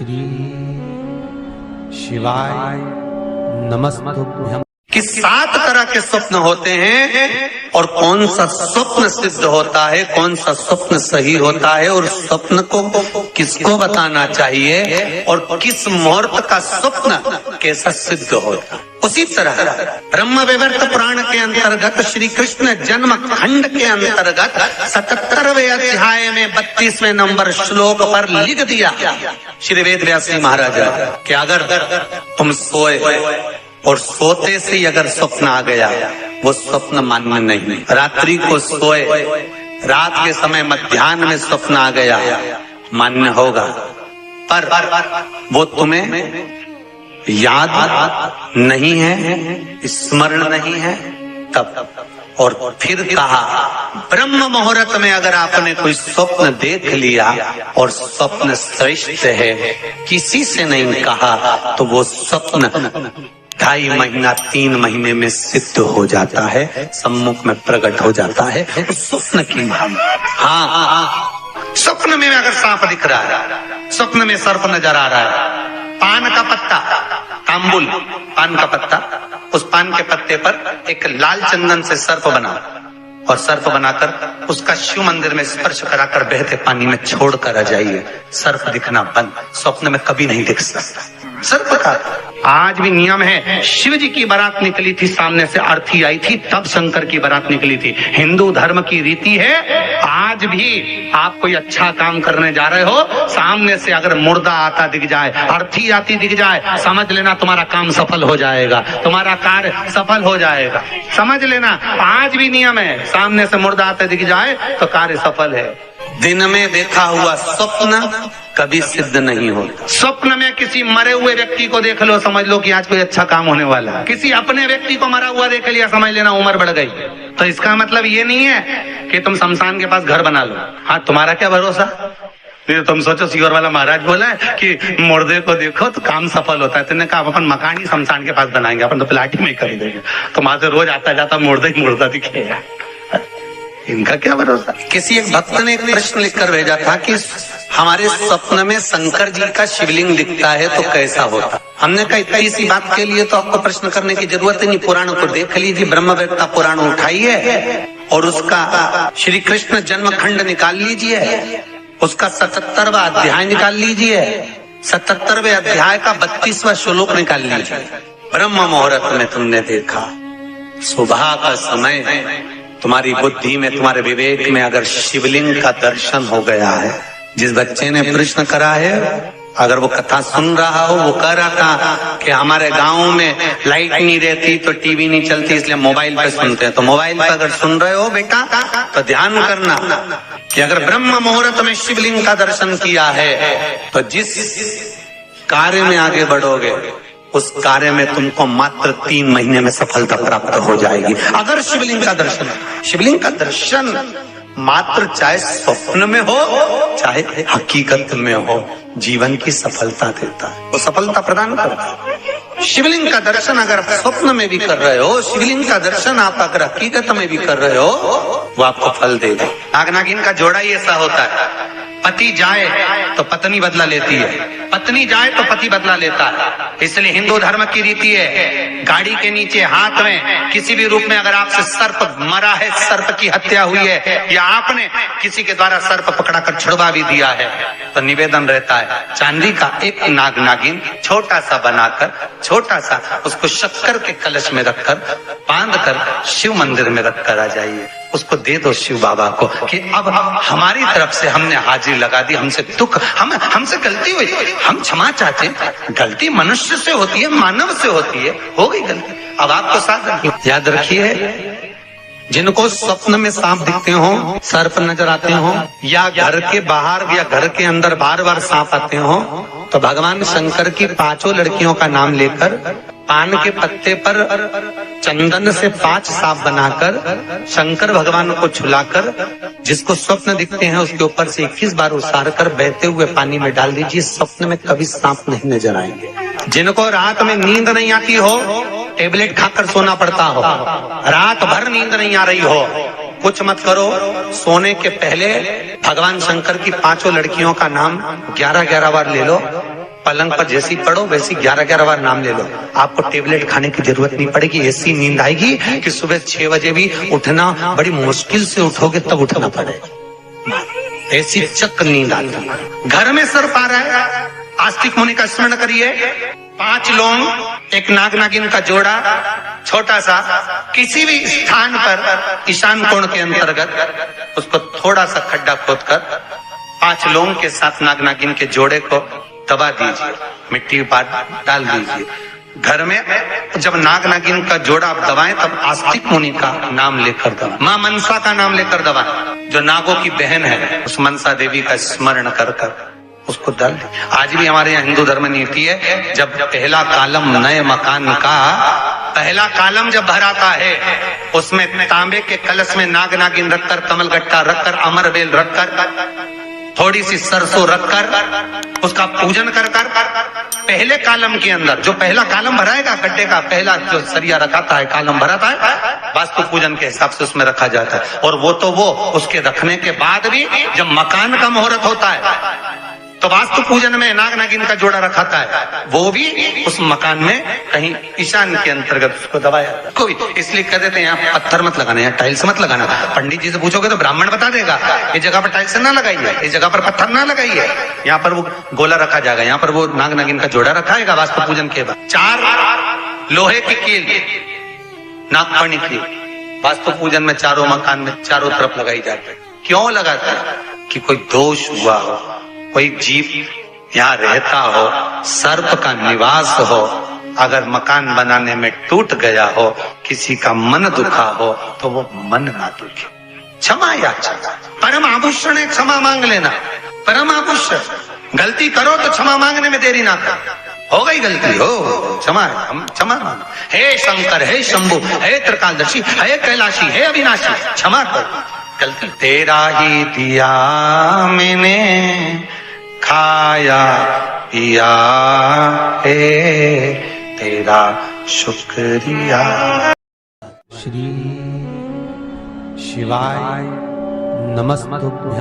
श्री शिवाय नमस्तुभ्यं। कि 7 तरह के स्वप्न होते हैं और कौन सा स्वप्न सिद्ध होता है, कौन सा स्वप्न सही होता है और स्वप्न को किसको बताना चाहिए और किस मुहूर्त का स्वप्न कैसा सिद्ध होता है। उसी तरह ब्रह्म वैवर्त पुराण के अंतर्गत श्री कृष्ण जन्म खंड के अंतर्गत 77वें अध्याय में 32वें नंबर श्लोक पर लिख दिया श्री वेद व्यास जी महाराज कि अगर तुम सोए और सोते से ही अगर स्वप्न आ गया वो स्वप्न मान्य नहीं। रात्रि को सोए, रात के समय मध्याह्न में स्वप्न आ गया मान्य होगा, पर वो तुम्हें याद नहीं है, स्मरण नहीं है तब। और फिर कहा ब्रह्म मुहूर्त में अगर आपने कोई स्वप्न देख लिया और स्वप्न श्रेष्ठ है, किसी से नहीं कहा, तो वो स्वप्न 2.5 महीना 3 महीने में सिद्ध हो जाता है, सम्मुख में प्रकट हो जाता है स्वप्न की भावना। हाँ, स्वप्न में अगर सांप दिख रहा है, स्वप्न में सर्प नजर आ रहा है, पान का पत्ता, तांबुल पान का पत्ता, उस पान के पत्ते पर एक लाल चंदन से सर्प बना और सर्प बनाकर उसका शिव मंदिर में स्पर्श कराकर बहते पानी में छोड़कर आ जाइए, सर्प दिखना बंद। स्वप्न में कभी नहीं दिख सकता सर्प का। आज भी नियम है, शिव जी की बारात निकली थी, सामने से अर्थी आई थी, तब शंकर की बारात निकली थी। हिंदू धर्म की रीति है, आज भी आप कोई अच्छा काम करने जा रहे हो, सामने से अगर मुर्दा आता दिख जाए, अर्थी आती दिख जाए, समझ लेना तुम्हारा काम सफल हो जाएगा, तुम्हारा कार्य सफल हो जाएगा। समझ लेना, आज भी नियम है, सामने से मुर्दा आता दिख जाए तो कार्य सफल है। दिन में देखा हुआ स्वप्न कभी सिद्ध नहीं होता। स्वप्न में किसी मरे हुए व्यक्ति को देख लो, समझ लो कि आज कोई अच्छा काम होने वाला है। किसी अपने व्यक्ति को मरा हुआ देख लिया, समझ लेना उम्र बढ़ गई। तो इसका मतलब ये नहीं है कि तुम शमशान के पास घर बना लो। हाँ, तुम्हारा क्या भरोसा, तुम सोचो सीवर वाला महाराज बोला है कि मुर्दे को देखो तो काम सफल होता है। तुमने कहा अपन मकान ही शमशान के पास बनाएंगे, अपन तो प्लाट ही में कर देंगे, तो वहां से रोज आता जाता मुर्दा ही मुर्दा दिखेगा। इनका क्या भरोसा। किसी एक भक्त ने एक प्रश्न लिखकर भेजा था कि हमारे स्वप्न में शंकर जी का शिवलिंग दिखता है तो कैसा होता। हमने कहा इतनी सी बात के लिए तो आपको प्रश्न करने की जरूरत ही नहीं, पुराण को देख लीजिए, ब्रह्म वैवर्त पुराण उठाइए और उसका श्री कृष्ण जन्म खंड निकाल लीजिए, उसका 77वां अध्याय निकाल लीजिए, 77वें अध्याय का 32वां श्लोक निकाल लीजिए। ब्रह्म मुहूर्त में तुमने देखा, सुबह का समय, तुम्हारी बुद्धि में, तुम्हारे विवेक में अगर शिवलिंग का दर्शन हो गया है। जिस बच्चे ने प्रश्न करा है, अगर वो कथा सुन रहा हो, वो कह रहा था कि हमारे गांव में लाइट नहीं रहती तो टीवी नहीं चलती, इसलिए मोबाइल पे सुनते हैं। तो मोबाइल पे अगर सुन रहे हो बेटा तो ध्यान करना कि अगर ब्रह्म मुहूर्त में शिवलिंग का दर्शन किया है तो जिस कार्य में आगे बढ़ोगे उस कार्य में तुमको मात्र 3 महीने में सफलता प्राप्त हो जाएगी। अगर शिवलिंग का दर्शन मात्र चाहे स्वप्न में हो चाहे हकीकत में हो, जीवन की सफलता देता है, वो सफलता प्रदान करता है। शिवलिंग का दर्शन अगर स्वप्न में भी कर रहे हो, शिवलिंग का दर्शन आप अगर हकीकत में भी कर रहे हो, वो आपको फल देगा। नाग नागिन का जोड़ा ही ऐसा होता है, पति जाए तो पत्नी बदला लेती है, पत्नी जाए तो पति बदला लेता है। इसलिए हिंदू धर्म की रीति है, गाड़ी के नीचे हाथ में किसी भी रूप में अगर आपसे सर्प मरा है, सर्प की हत्या हुई है, या आपने किसी के द्वारा सर्प पकड़ा कर छुड़वा भी दिया है, तो निवेदन रहता है चांदी का एक नाग नागिन छोटा सा बनाकर, छोटा सा उसको शक्कर के कलश में रखकर बांध कर शिव मंदिर में रखकर आ जाइए, उसको दे दो शिव बाबा को कि अब हमारी तरफ से हमने हाजिरी लगा दी, हमसे दुख, हमसे गलती हुई, हम क्षमा चाहते हैं। गलती मनुष्य से होती है, मानव से होती है, हो गई गलती, अब आपको साथ याद रखिए। जिनको स्वप्न में सांप दिखते हो, सर्प नजर आते हो, या घर के बाहर या घर के अंदर बार बार सांप आते हो, तो भगवान शंकर की 5 लड़कियों का नाम लेकर पान के पत्ते पर चंदन से 5 सांप बनाकर शंकर भगवान को छुलाकर जिसको स्वप्न दिखते हैं उसके ऊपर से 21 बार उसार कर बहते हुए पानी में डाल दीजिए, स्वप्न में कभी सांप नहीं नजर आएंगे। जिनको रात में नींद नहीं आती हो, टेबलेट खाकर सोना पड़ता हो, रात भर नींद नहीं आ रही हो, कुछ मत करो, सोने के पहले भगवान शंकर की 5 लड़कियों का नाम 11-11 बार ले लो, पलंग पर जैसी पड़ो वैसी 11-11 बार नाम ले लो, आपको टेबलेट खाने की जरूरत नहीं पड़ेगी। ऐसी नींद आएगी कि सुबह 6 बजे भी उठना बड़ी मुश्किल से उठोगे तब उठना पड़ेगा, ऐसी चक्र नींद आती है। घर में सर्प आ रहा है, आस्तिक मुनि का स्मरण करिए। 5 लौंग, एक नाग नागिन का जोड़ा, छोटा सा, किसी भी स्थान पर ईशान कोण के अंतर्गत उसको थोड़ा सा खड्डा खोदकर 5 लौंग के साथ नाग नागिन के जोड़े को दबा दीजिए, मिट्टी पर डाल दीजिए। घर में जब नाग नागिन का जोड़ा आप दबाएं तब आस्तिक मुनि का नाम लेकर दबाएं, मां मनसा का नाम लेकर दबाएं, जो नागों की बहन है उस मनसा देवी का स्मरण कर कर उसको डाल दीजिए। आज भी हमारे यहाँ हिंदू धर्म नीति है, जब पहला कालम नए मकान का पहला कालम जब भराता है उसमें तांबे के कलश में नाग नागिन रखकर, कमलगट्टा रखकर, अमरबेल रखकर, थोड़ी सी सरसों रखकर उसका पूजन कर कर पहले कालम के अंदर जो पहला कालम भराएगा, गड्ढे का पहला जो सरिया रखाता है, कालम भराता है, वास्तु पूजन के हिसाब से उसमें रखा जाता है। और वो तो वो उसके रखने के बाद भी जब मकान का मुहूर्त होता है तो वास्तु पूजन में नाग नागिन का जोड़ा रखाता है, वो भी उस मकान में कहीं ईशान के अंतर्गत उसको दबाया कोई, इसलिए कह देते हैं यहाँ पत्थर मत लगाना, यहाँ टाइल्स मत लगाना। पंडित जी से पूछोगे तो ब्राह्मण बता देगा ये जगह पर टाइल्स ना लगाइए, इस जगह पर पत्थर ना लगाइए, यहाँ पर वो गोला रखा जाएगा, यहाँ पर वो नाग नागिन का जोड़ा रखाएगा वास्तु पूजन के बाद। 4 लोहे की कील, नागफणी की, वास्तु पूजन में चारों मकान में चारों तरफ लगाई जाती है। क्यों लगाते हैं? कि कोई दोष हुआ हो, कोई जीव यहाँ रहता हो, सर्प का निवास हो, अगर मकान बनाने में टूट गया हो, किसी का मन दुखा हो तो वो मन ना दुखे। क्षमा याचना, परम आभूषण है, क्षमा मांग लेना, परम आभूषण। गलती करो तो क्षमा मांगने में देरी ना कर, हो गई गलती हो क्षमा है, हम क्षमा मांग। हे शंकर, हे शंभु, हे त्रिकालदर्शी, हे कैलाशी, हे अविनाशी, क्षमा करो गलती। तेरा ही दिया मैंने खाया पिया है, तेरा शुक्रिया। श्री शिवाय नमस्तुभ्यं।